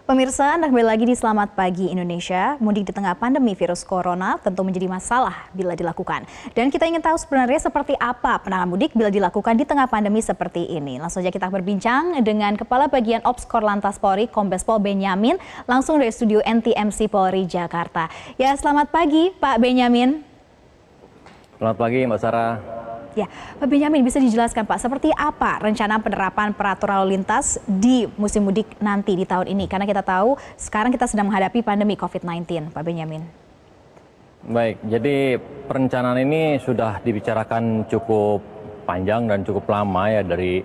Pemirsa, Anda kembali lagi di Selamat Pagi Indonesia. Mudik di tengah pandemi virus corona tentu menjadi masalah bila dilakukan. Dan kita ingin tahu sebenarnya seperti apa penanganan mudik bila dilakukan di tengah pandemi seperti ini. Langsung saja kita berbincang dengan Kepala Bagian Ops Korlantas Polri, Kombes Pol Benyamin, langsung dari studio NTMC Polri Jakarta. Ya, selamat pagi Pak Benyamin. Selamat pagi Mbak Sarah. Ya, Pak Benyamin, bisa dijelaskan Pak, seperti apa rencana penerapan peraturan lalu lintas di musim mudik nanti di tahun ini? Karena kita tahu sekarang kita sedang menghadapi pandemi COVID-19, Pak Benyamin. Baik, jadi perencanaan ini sudah dibicarakan cukup panjang dan cukup lama ya dari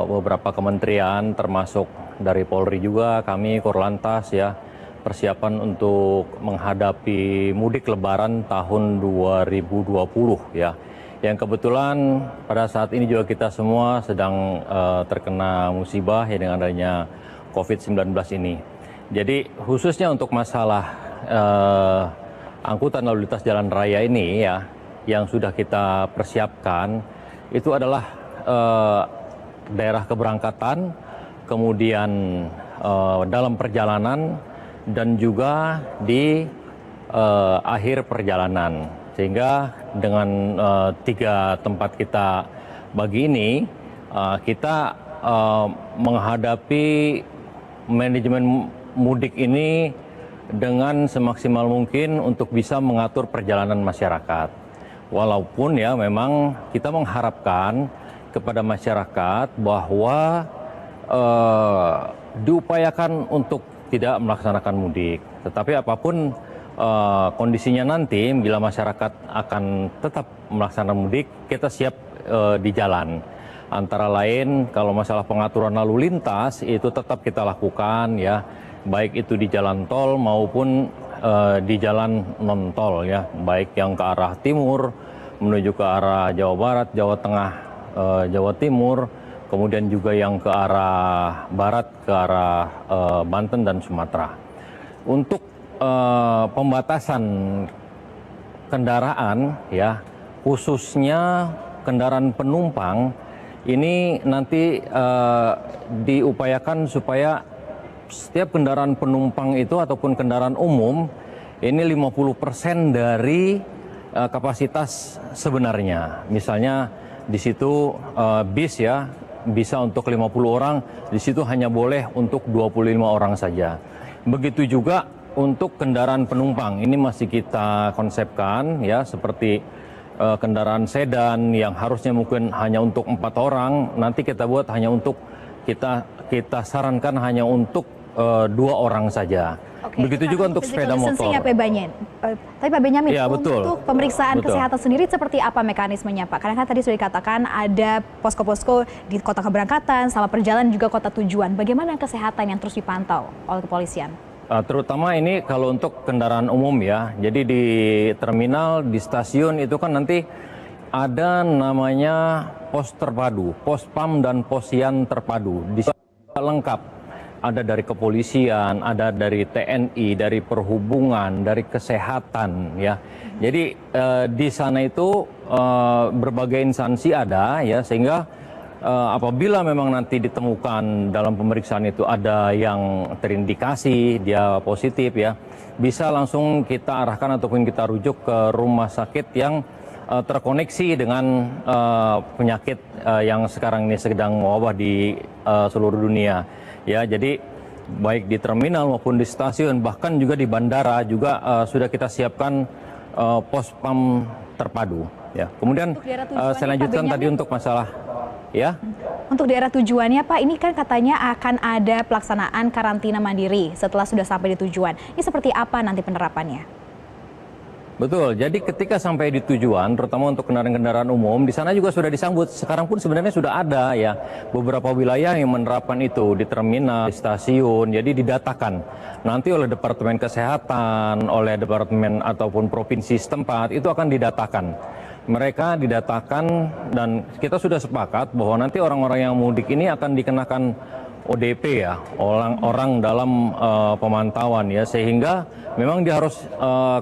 beberapa kementerian, termasuk dari Polri juga, kami Korlantas ya, persiapan untuk menghadapi mudik Lebaran tahun 2020 ya. Yang kebetulan pada saat ini juga kita semua sedang terkena musibah ya dengan adanya COVID-19 ini. Jadi khususnya untuk masalah angkutan lalu lintas jalan raya ini ya, yang sudah kita persiapkan itu adalah daerah keberangkatan, kemudian dalam perjalanan dan juga di akhir perjalanan. Sehingga dengan tiga tempat kita bagi ini, kita menghadapi manajemen mudik ini dengan semaksimal mungkin untuk bisa mengatur perjalanan masyarakat. Walaupun ya memang kita mengharapkan kepada masyarakat bahwa diupayakan untuk tidak melaksanakan mudik. Tetapi apapun kondisinya nanti, bila masyarakat akan tetap melaksanakan mudik, kita siap di jalan. Antara lain kalau masalah pengaturan lalu lintas itu tetap kita lakukan ya, baik itu di jalan tol maupun di jalan non tol ya, baik yang ke arah timur menuju ke arah Jawa Barat, Jawa Tengah, Jawa Timur, kemudian juga yang ke arah barat, ke arah Banten dan Sumatera. Untuk pembatasan kendaraan ya, khususnya kendaraan penumpang ini nanti diupayakan supaya setiap kendaraan penumpang itu ataupun kendaraan umum ini 50% dari kapasitas sebenarnya. Misalnya di situ bis ya bisa untuk 50 orang, di situ hanya boleh untuk 25 orang saja. Begitu juga untuk kendaraan penumpang, ini masih kita konsepkan ya, seperti kendaraan sedan yang harusnya mungkin hanya untuk 4 orang, nanti kita buat hanya untuk kita sarankan hanya untuk 2 orang saja. Oke, begitu juga untuk sepeda motor. Ya, tapi Pak Benyamin, ya, untuk pemeriksaan kesehatan sendiri seperti apa mekanismenya Pak? Karena kan tadi sudah dikatakan ada posko-posko di kota keberangkatan, sama perjalanan juga kota tujuan. Bagaimana kesehatan yang terus dipantau oleh kepolisian? Terutama ini kalau untuk kendaraan umum ya, jadi di terminal, di stasiun itu kan nanti ada namanya pos terpadu, pos PAM dan posyan terpadu. Di situ lengkap, ada dari kepolisian, ada dari TNI, dari perhubungan, dari kesehatan ya. Jadi di sana itu berbagai instansi ada ya, sehingga apabila memang nanti ditemukan dalam pemeriksaan itu ada yang terindikasi dia positif ya, bisa langsung kita arahkan ataupun kita rujuk ke rumah sakit yang terkoneksi dengan penyakit yang sekarang ini sedang mewabah di seluruh dunia ya. Jadi baik di terminal maupun di stasiun, bahkan juga di bandara juga sudah kita siapkan pos PAM terpadu ya. Kemudian saya lanjutkan tadi untuk masalah ya. Untuk daerah tujuannya Pak, ini kan katanya akan ada pelaksanaan karantina mandiri setelah sudah sampai di tujuan. Ini seperti apa nanti penerapannya? Betul, jadi ketika sampai di tujuan, terutama untuk kendaraan-kendaraan umum, di sana juga sudah disambut. Sekarang pun sebenarnya sudah ada ya beberapa wilayah yang menerapkan itu di terminal, di stasiun, jadi didatakan. Nanti oleh Departemen Kesehatan, oleh Departemen ataupun Provinsi setempat, itu akan didatakan. Mereka didatakan dan kita sudah sepakat bahwa nanti orang-orang yang mudik ini akan dikenakan ODP ya, orang dalam pemantauan ya, sehingga memang dia harus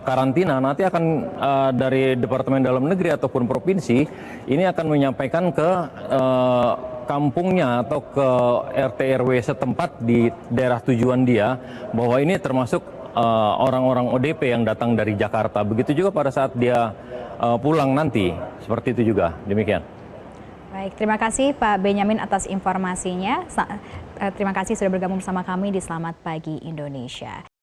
karantina. Nanti akan dari Departemen Dalam Negeri ataupun provinsi ini akan menyampaikan ke kampungnya atau ke RT RW setempat di daerah tujuan dia bahwa ini termasuk orang-orang ODP yang datang dari Jakarta. Begitu juga pada saat dia pulang nanti, seperti itu juga. Demikian. Baik, terima kasih Pak Benyamin atas informasinya. Terima kasih sudah bergabung bersama kami di Selamat Pagi Indonesia.